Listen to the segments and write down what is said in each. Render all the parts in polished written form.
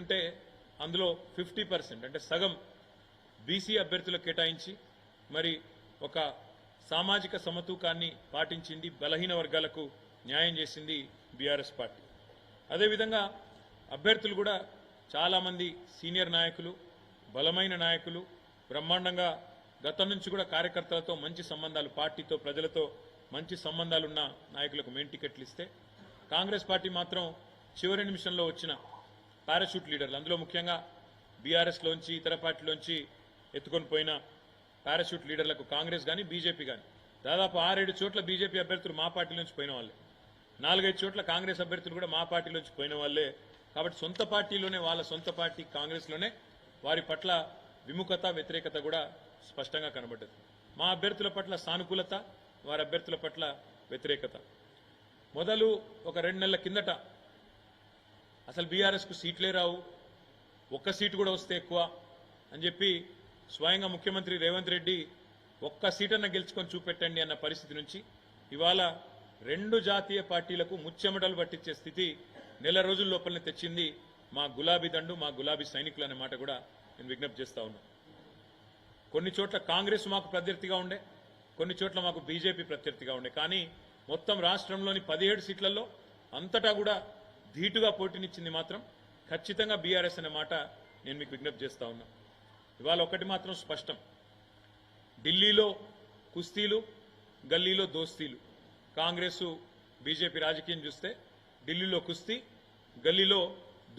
సీట్లుంటే అందులో 50% అంటే సగం బీసీ అభ్యర్థులకు కేటాయించి మరి ఒక సామాజిక సమతూకాన్ని పాటించింది, బలహీన వర్గాలకు న్యాయం చేసింది బీఆర్ఎస్ పార్టీ. అదేవిధంగా అభ్యర్థులు కూడా చాలామంది సీనియర్ నాయకులు, బలమైన నాయకులు, బ్రహ్మాండంగా గతం నుంచి కూడా కార్యకర్తలతో మంచి సంబంధాలు, పార్టీతో ప్రజలతో మంచి సంబంధాలున్న నాయకులకు మెయిన్ టికెట్లు ఇస్తే, కాంగ్రెస్ పార్టీ మాత్రం చివరి నిమిషంలో వచ్చిన పారాషూట్ లీడర్లు, అందులో ముఖ్యంగా బీఆర్ఎస్లోంచి ఇతర పార్టీలోంచి ఎత్తుకొని పోయిన పారాషూట్ లీడర్లకు కాంగ్రెస్ కానీ బీజేపీ కానీ దాదాపు 6-7 చోట్ల బీజేపీ అభ్యర్థులు మా పార్టీలోంచి పోయిన వాళ్ళే, 4-5 చోట్ల కాంగ్రెస్ అభ్యర్థులు కూడా మా పార్టీలోంచి పోయిన వాళ్ళే. కాబట్టి సొంత పార్టీలోనే, వాళ్ళ సొంత పార్టీ కాంగ్రెస్లోనే వారి పట్ల విముఖత, వ్యతిరేకత కూడా స్పష్టంగా కనబడ్డది. మా అభ్యర్థుల పట్ల సానుకూలత, వారి అభ్యర్థుల పట్ల వ్యతిరేకత. మొదలు ఒక 2 నెలల కిందట అసలు బీఆర్ఎస్కు సీట్లే రావు, ఒక్క సీటు కూడా వస్తే ఎక్కువ అని చెప్పి స్వయంగా ముఖ్యమంత్రి రేవంత్ రెడ్డి ఒక్క సీటన్న గెలుచుకొని చూపెట్టండి అన్న పరిస్థితి నుంచి ఇవాళ 2 జాతీయ పార్టీలకు ముచ్చెమటలు పట్టించే స్థితి నెల రోజుల లోపలనే తెచ్చింది మా గులాబీ దండు, మా గులాబీ సైనికులు అనే మాట కూడా నేను విజ్ఞప్తి చేస్తా ఉన్నా. కొన్ని చోట్ల కాంగ్రెస్ మాకు ప్రత్యర్థిగా ఉండే, కొన్ని చోట్ల మాకు బీజేపీ ప్రత్యర్థిగా ఉండే, కానీ మొత్తం రాష్ట్రంలోని 17 సీట్లలో అంతటా కూడా ధీటుగా పోటీనిచ్చింది మాత్రం ఖచ్చితంగా బీఆర్ఎస్ అనే మాట నేను మీకు విజ్ఞప్తి చేస్తా ఉన్నా. ఇవాళ ఒకటి మాత్రం స్పష్టం, ఢిల్లీలో కుస్తీలు, గల్లీలో దోస్తీలు. కాంగ్రెస్ బీజేపీ రాజకీయం చూస్తే ఢిల్లీలో కుస్తీ, గల్లీలో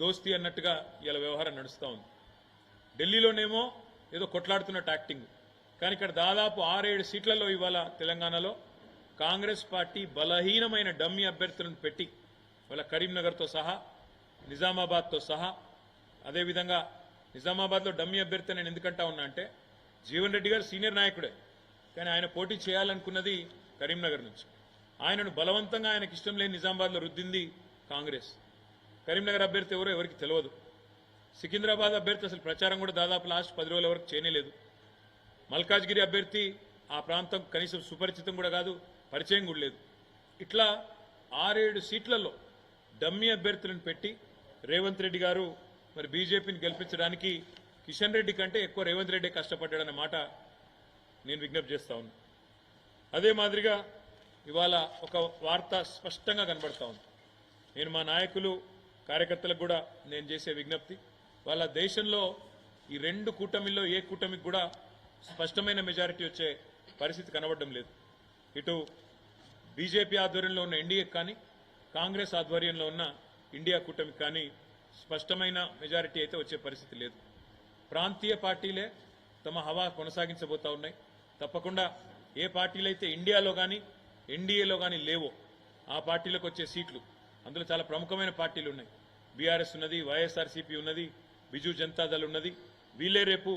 దోస్తీ అన్నట్టుగా ఇలా వ్యవహారం నడుస్తూ ఉంది. ఢిల్లీలోనేమో ఏదో కొట్లాడుతున్న యాక్టింగ్, కానీ ఇక్కడ దాదాపు 6-7 సీట్లలో ఇవాళ తెలంగాణలో కాంగ్రెస్ పార్టీ బలహీనమైన డమ్మీ అభ్యర్థులను పెట్టి వాళ్ళ కరీంనగర్తో సహా, నిజామాబాద్తో సహా, అదేవిధంగా నిజామాబాద్లో డమ్మీ అభ్యర్థి నేను ఎందుకంటా ఉన్నా అంటే జీవన్ రెడ్డి గారు సీనియర్ నాయకుడే, కానీ ఆయన పోటీ చేయాలనుకున్నది కరీంనగర్ నుంచి. ఆయనను బలవంతంగా ఆయనకి ఇష్టం లేని నిజామాబాద్లో రుద్దింది కాంగ్రెస్. కరీంనగర్ అభ్యర్థి ఎవరో ఎవరికి తెలియదు. సికింద్రాబాద్ అభ్యర్థి అసలు ప్రచారం కూడా దాదాపు లాస్ట్ 10 రోజుల వరకు చేయలేదు. మల్కాజ్గిరి అభ్యర్థి ఆ ప్రాంతం కనీసం సుపరిచితం కూడా కాదు, పరిచయం కూడా లేదు. ఇట్లా 6-7 సీట్లలో డమ్మీ అభ్యర్థులను పెట్టి రేవంత్ రెడ్డి గారు మరి బీజేపీని గెలిపించడానికి కిషన్ రెడ్డి కంటే ఎక్కువ రేవంత్ రెడ్డి కష్టపడ్డాడన్న మాట నేను విజ్ఞప్తి చేస్తా ఉన్నా. అదే మాదిరిగా ఇవాళ ఒక వార్త స్పష్టంగా కనబడతా ఉంది. నేను మా నాయకులు, కార్యకర్తలకు కూడా నేను చేసే విజ్ఞప్తి, వాళ్ళ దేశంలో ఈ 2 కూటమిల్లో ఏ కూటమికి కూడా స్పష్టమైన మెజారిటీ వచ్చే పరిస్థితి కనబడడం లేదు. ఇటు బీజేపీ ఆధ్వర్యంలో ఉన్న ఎన్డీఏకి కానీ, కాంగ్రెస్ ఆధ్వర్యంలో ఉన్న ఇండియా కూటమికి కానీ స్పష్టమైన మెజారిటీ అయితే వచ్చే పరిస్థితి లేదు. ప్రాంతీయ పార్టీలే తమ హవా కొనసాగించబోతా ఉన్నాయి. తప్పకుండా ఏ పార్టీలైతే ఇండియాలో కానీ ఎన్డీఏలో కానీ లేవో ఆ పార్టీలకు వచ్చే సీట్లు, అందులో చాలా ప్రముఖమైన పార్టీలు ఉన్నాయి. బీఆర్ఎస్ ఉన్నది, వైఎస్ఆర్సీపీ ఉన్నది, బిజు జనతాదళ్ ఉన్నది. వీళ్ళే రేపు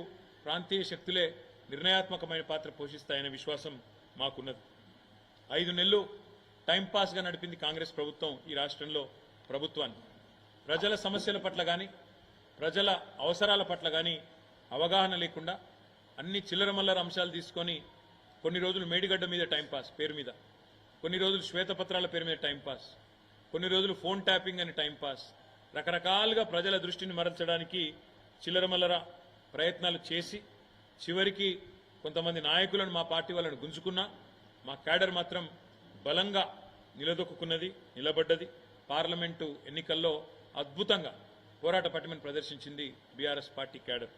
ప్రాంతీయ శక్తులే నిర్ణయాత్మకమైన పాత్ర పోషిస్తాయనే విశ్వాసం మాకున్నది. 5 నెలలు టైంపాస్గా నడిపింది కాంగ్రెస్ ప్రభుత్వం ఈ రాష్ట్రంలో ప్రభుత్వాన్ని. ప్రజల సమస్యల పట్ల కానీ, ప్రజల అవసరాల పట్ల కానీ అవగాహన లేకుండా అన్ని చిల్లరమల్లర అంశాలు తీసుకొని కొన్ని రోజులు మేడిగడ్డ మీద టైంపాస్ పేరు మీద, కొన్ని రోజులు శ్వేతపత్రాల పేరు మీద టైంపాస్, కొన్ని రోజులు ఫోన్ ట్యాపింగ్ అని టైంపాస్, రకరకాలుగా ప్రజల దృష్టిని మరల్చడానికి చిల్లరమల్లర ప్రయత్నాలు చేసి చివరికి కొంతమంది నాయకులను మా పార్టీ వాళ్ళని గుంజుకున్నా మా క్యాడర్ మాత్రం బలంగా నిలబడ్డది. పార్లమెంటు ఎన్నికల్లో అద్భుతంగా పోరాట పటిమను ప్రదర్శించింది బీఆర్ఎస్ పార్టీ క్యాడర్.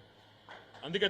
అందుకే